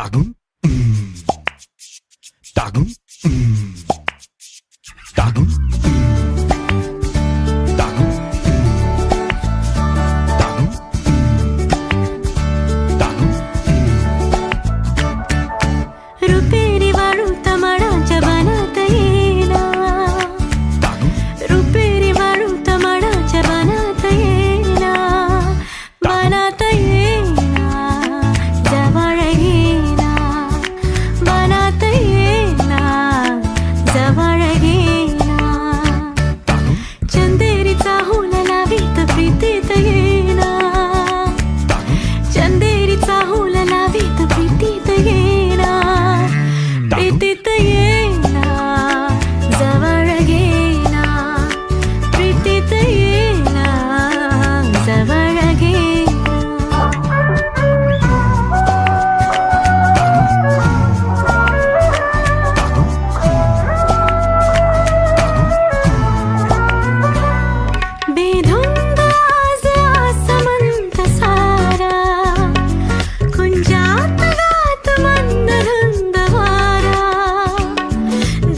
Dagum, dagum, dagum, dagum, dagum, dagum. रुपेरी वाळू तमाडाच्या बनात येना रुपेरी वाळू तमाडाच्या बनात येना बनात येना जवळ येना बनात येना जवळ येना चंदेरीचा हुल लावीत प्रीतीत येना चंदेरीचा हुल लावीत प्रीतीत येना प्रीतीत येना जवळ घेना प्रीतीत येना जवळ घेना बेधुंद आज आसमंत सारा कुंजात गात मंद धुंद वारा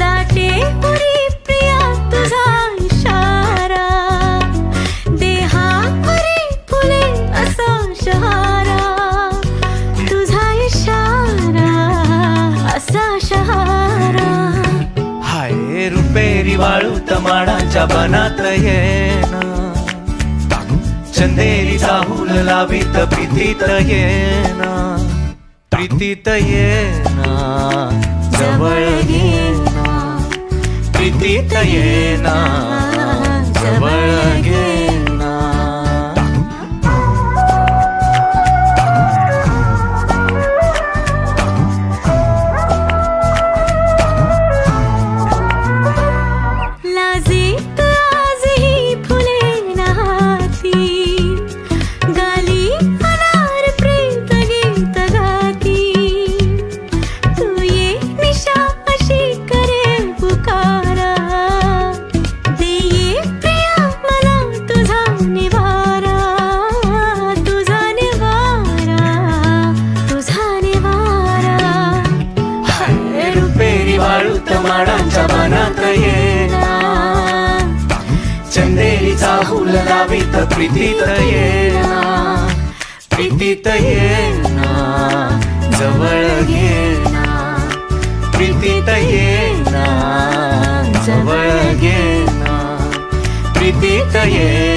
दाटे पुरी प्रिया तुझा इशारा देहावरी फुले असा शहारा तुझा इशारा असा शहारा हाय रुपेरी वाळू तमाडाच्या बनात येना चंदेरीचा हुल लावीत प्रीतीत येना प्रीतीत येना जवळ घेना प्रीतीत येना जवळ घेना लाजीत आजही फुले नाती गाली अनार प्रेत गीत गाती तू ये निशा अशी करे पुकारा दे ये प्रिया मला तुझा निवारा तुझा निवारा तुझा निवारा हाय रुपेरी वाळू तमाडाच्या बनात येना चंदेरीचा हुल लावीत प्रीतीत येना प्रीतीत येना जवळ घेना प्रीतीत येना जवळ घेना प्रीतीत येना